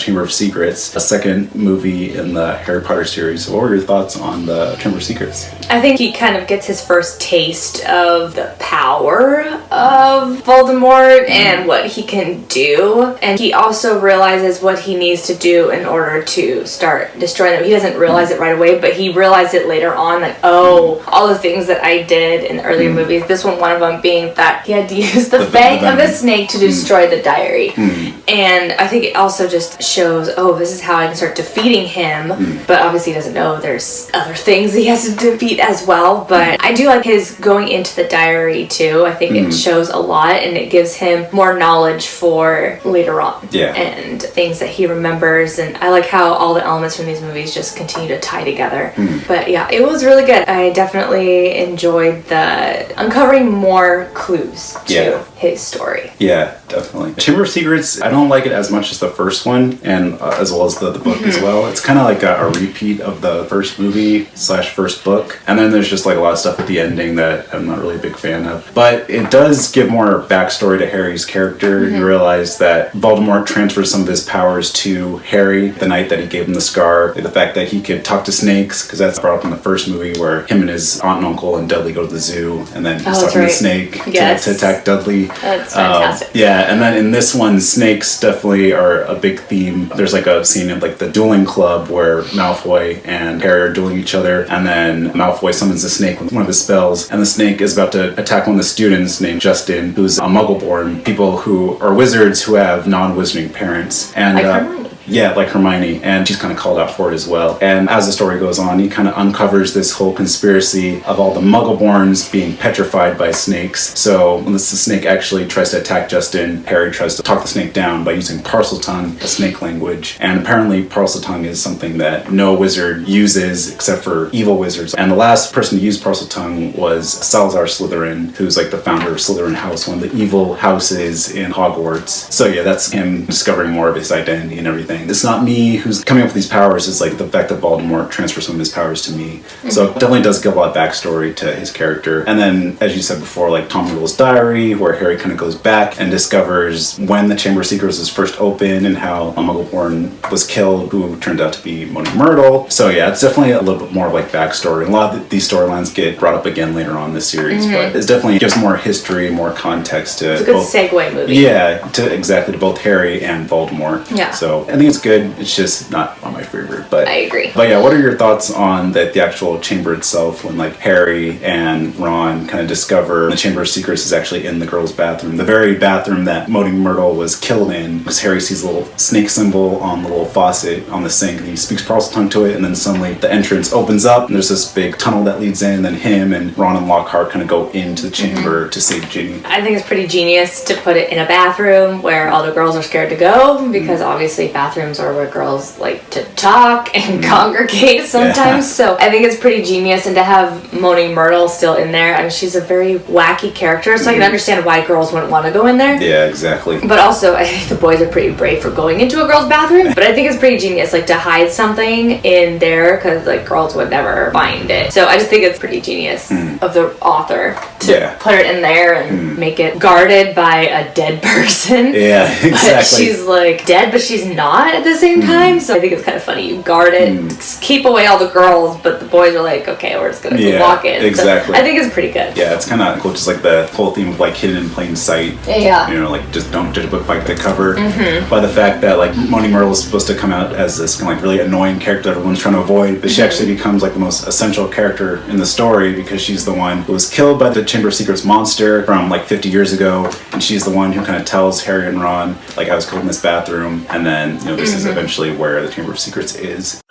Chamber of Secrets, a second movie in the Harry Potter series. What were your thoughts on the Chamber of Secrets? I think he kind of gets his first taste of the power of Voldemort and what he can do. And he also realizes what he needs to do in order to start destroying them. He doesn't realize it right away, but he realized it later on, like, oh, all the things that I did in the earlier movies. This one of them being that he had to use the fang of the snake to destroy the diary. And I think it also just shows, oh, this is how I can start defeating him. But obviously he doesn't know there's other things he has to defeat as well. But I do like his going into the diary too. I think it shows a lot and it gives him more knowledge for later on. And things that he remembers. And I like how all the elements from these movies just continue to tie together. But yeah, it was really good. I definitely enjoyed the uncovering more clues to his story. Yeah, definitely. Chamber of Secrets, I don't like it as much as the first one, and as well as the book as well. It's kind of like a repeat of the first movie / first book, and then there's just like a lot of stuff at the ending that I'm not really a big fan of. But it does give more backstory to Harry's character. You realize that Voldemort transfers some of his powers to Harry the night that he gave him the scar. The fact that he could talk to snakes, because that's brought up in the first movie where him and his aunt and uncle and Dudley go to the zoo, and then he's talking to the snake to attack Dudley. That's fantastic. Yeah, and then in this one, snakes definitely are a big theme. There's like a scene of like the dueling club where Malfoy and Harry are dueling each other, and then Malfoy summons the snake with one of his spells, and the snake is about to attack one of the students named Justin, who's a Muggle-born, people who are wizards who have non-wizarding parents. And like Hermione. Yeah, like Hermione, and she's kind of called out for it as well. And as the story goes on, he kind of uncovers this whole conspiracy of all the Muggle-borns being petrified by snakes. So when the snake actually tries to attack Justin, Harry tries to talk the snake down by using Parseltongue, a snake language. And apparently Parseltongue is something that no wizard uses except for evil wizards. And the last person to use Parseltongue was Salazar Slytherin, who's like the founder of Slytherin House, one of the evil houses in Hogwarts. So yeah, that's him discovering more of his identity and everything. It's not me who's coming up with these powers, it's like the fact that Voldemort transfers some of his powers to me. So it definitely does give a lot of backstory to his character. And then, as you said before, like Tom Riddle's diary, where Harry kind of goes back and discovers when the Chamber of Secrets was first opened and how a Muggle-born was killed, who turned out to be Moaning Myrtle. So yeah, it's definitely a little bit more like backstory. A lot of these storylines get brought up again later on in the series, but it definitely gives more history, more context to it's a good segue movie. Yeah, to both Harry and Voldemort. Yeah. So I think it's good. It's just not on my favorite. But I agree. But yeah, what are your thoughts on the actual chamber itself, when like Harry and Ron kind of discover the Chamber of Secrets is actually in the girls' bathroom, the very bathroom that Moaning Myrtle was killed in, because Harry sees a little snake symbol on the little faucet on the sink, and he speaks Parseltongue to it, and then suddenly the entrance opens up, and there's this big tunnel that leads in, and then him and Ron and Lockhart kind of go into the chamber to save Ginny. I think it's pretty genius to put it in a bathroom where all the girls are scared to go, because obviously bathrooms are where girls like to talk and congregate sometimes. So I think it's pretty genius, and to have Moaning Myrtle still in there, I mean, she's a very wacky character, so I can understand why girls wouldn't want to go in there. Yeah, exactly. But also, I think the boys are pretty brave for going into a girl's bathroom, but I think it's pretty genius, like, to hide something in there, because like girls would never find it. So I just think it's pretty genius of the author to put it in there and make it guarded by a dead person. Yeah, exactly. But she's like dead, but she's not at the same time. So I think it's kind of funny. You guard it, keep away all the girls, but the boys are like, okay, we're just gonna walk in. Exactly. So I think it's pretty good. Yeah, it's kind of cool, just like the whole theme of like hidden in plain sight. Yeah. You know, like just don't judge a book by the cover. By the fact that like Moaning Myrtle is supposed to come out as this kind of like really annoying character that everyone's trying to avoid, but she actually becomes like the most essential character in the story, because she's the one who was killed by the Chamber of Secrets monster from like 50 years ago, and she's the one who kind of tells Harry and Ron, like, I was killed in this bathroom, and then, you know, this is eventually where the Chamber of Secrets is.